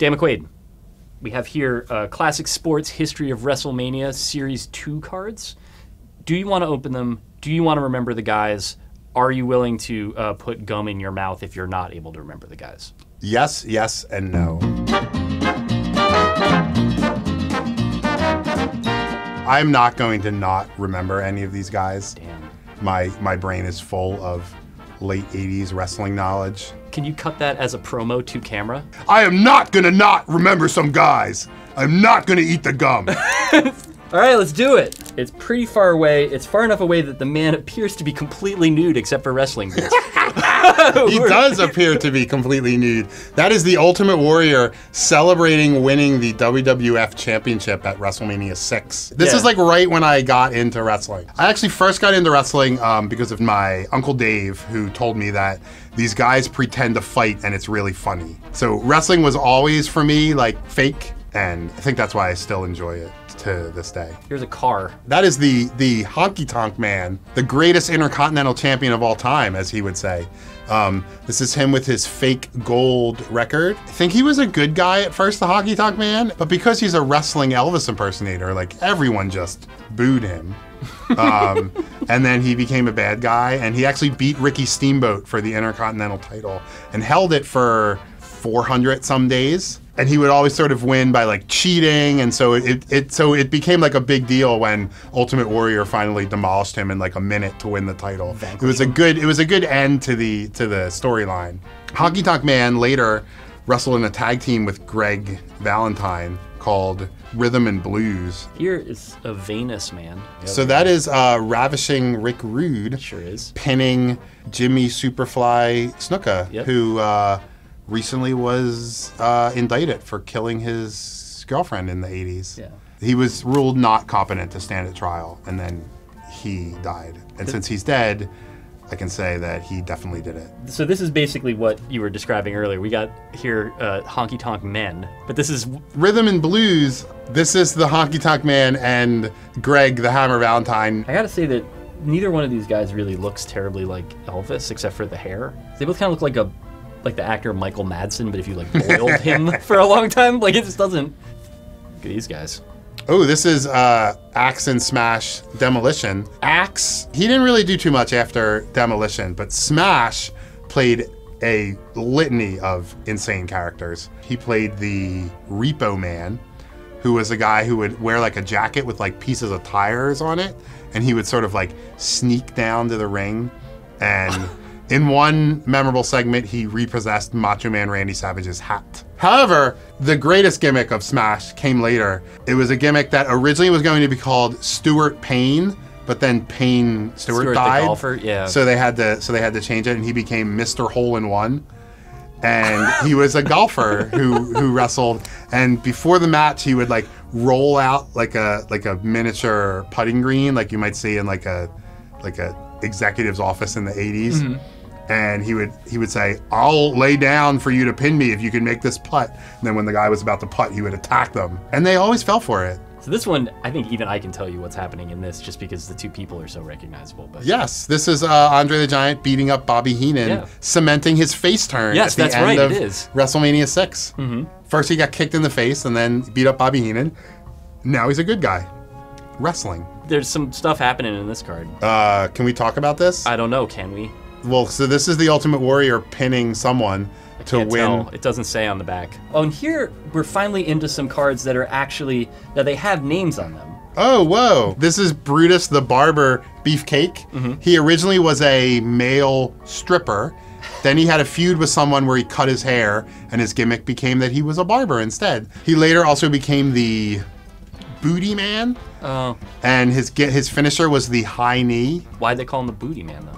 Dan McQuade. We have here Classic Sports History of WrestleMania Series 2 cards. Do you want to open them? Do you want to remember the guys? Are you willing to put gum in your mouth if you're not able to remember the guys? Yes, yes, and no. I'm not going to not remember any of these guys. Damn. My brain is full of late 80s wrestling knowledge. Can you cut that as a promo to camera? I am not gonna not remember some guys. I'm not gonna eat the gum. All right, let's do it. It's pretty far away. It's far enough away that the man appears to be completely nude except for wrestling boots. He does appear to be completely nude. That is the Ultimate Warrior celebrating winning the WWF Championship at WrestleMania 6. This is like right when I got into wrestling. I actually first got into wrestling because of my Uncle Dave, who told me that these guys pretend to fight and it's really funny. So wrestling was always, for me, like fake, and I think that's why I still enjoy it to this day. Here's a car. That is the Honky Tonk Man, the greatest Intercontinental Champion of all time, as he would say. This is him with his fake gold record. I think he was a good guy at first, the Honky Tonk Man, but because he's a wrestling Elvis impersonator, like everyone just booed him. And then he became a bad guy, and he actually beat Ricky Steamboat for the Intercontinental title and held it for 400 some days. And he would always sort of win by like cheating, and so it became like a big deal when Ultimate Warrior finally demolished him in like a minute to win the title. It was a good end to the storyline. Honky Tonk Man later wrestled in a tag team with Greg Valentine called Rhythm and Blues. Here is a Venus man. So that is Ravishing Rick Rude. Sure is. Pinning Jimmy Superfly Snuka, who recently was indicted for killing his girlfriend in the 80s. Yeah. He was ruled not competent to stand at trial, and then he died. And since he's dead, I can say that he definitely did it. So this is basically what you were describing earlier. We got here Honky Tonk Men, but this is... Rhythm and Blues, this is the Honky Tonk Man and Greg the Hammer Valentine. I gotta say that neither one of these guys really looks terribly like Elvis, except for the hair. They both kind of look like the actor Michael Madsen, but if you like boiled him for a long time, like it just doesn't. Look at these guys. Oh, this is Axe and Smash Demolition. Axe, he didn't really do too much after Demolition, but Smash played a litany of insane characters. He played the Repo Man, who was a guy who would wear like a jacket with like pieces of tires on it, and he would sort of like sneak down to the ring, and in one memorable segment, he repossessed Macho Man Randy Savage's hat. However, the greatest gimmick of Smash came later. It was a gimmick that originally was going to be called Stuart Payne, but then Payne Stewart died. The golfer, yeah. So they had to change it, and he became Mr. Hole in One. And he was a golfer who wrestled. And before the match, he would like roll out like a miniature putting green, like you might see in like a executive's office in the 80s. Mm-hmm. And he would say, "I'll lay down for you to pin me if you can make this putt." And then when the guy was about to putt, he would attack them. And they always fell for it. So this one, I think even I can tell you what's happening in this just because the two people are so recognizable. But yes, this is Andre the Giant beating up Bobby Heenan, cementing his face turn at the end of WrestleMania 6. Mm-hmm. First he got kicked in the face and then beat up Bobby Heenan. Now he's a good guy. Wrestling. There's some stuff happening in this card. Can we talk about this? I don't know, can we? Well, so this is the Ultimate Warrior pinning someone to win. Tell. It doesn't say on the back. Oh, and here we're finally into some cards that are actually, that they have names on them. Oh, whoa. This is Brutus the Barber Beefcake. Mm-hmm. He originally was a male stripper. Then he had a feud with someone where he cut his hair, and his gimmick became that he was a barber instead. He later also became the Booty Man. Oh. And his finisher was the high knee. Why'd they call him the Booty Man, though?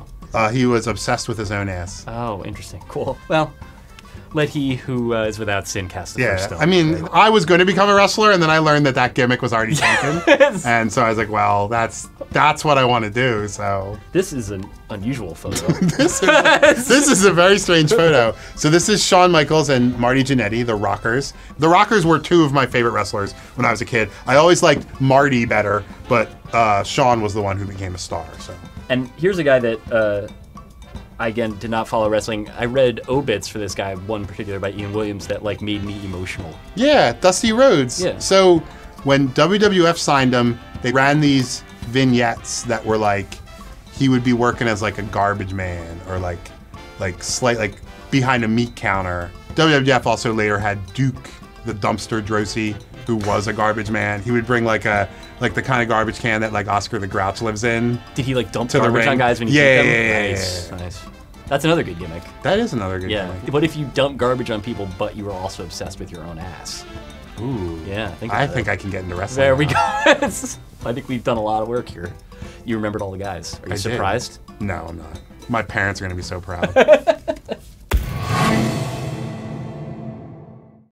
He was obsessed with his own ass. Oh, interesting. Cool. Well, let he who is without sin cast the first stone. I mean, I was going to become a wrestler, and then I learned that gimmick was already taken. And so I was like, well, that's what I want to do, so. This is an unusual photo. This is a very strange photo. So this is Shawn Michaels and Marty Jannetty, the Rockers. The Rockers were two of my favorite wrestlers when I was a kid. I always liked Marty better, but Shawn was the one who became a star, so. And here's a guy that I, again, did not follow wrestling. I read obits for this guy, one particular by Ian Williams, that like made me emotional. Yeah, Dusty Rhodes. Yeah. So when WWF signed him, they ran these vignettes that were like, he would be working as like a garbage man or like behind a meat counter. WWF also later had Duke, the dumpster Drosy, who was a garbage man. He would bring like the kind of garbage can that like Oscar the Grouch lives in. Did he like dump to garbage the ring on guys when he yeah, beat them? yeah, Nice, yeah. nice. That's another good gimmick. That is another good Yeah. gimmick. What if you dump garbage on people, but you were also obsessed with your own ass? Ooh. Yeah, I think I can get into wrestling. There we go. now. I think we've done a lot of work here. You remembered all the guys. Are you I did. surprised? No, I'm not. My parents are gonna be so proud.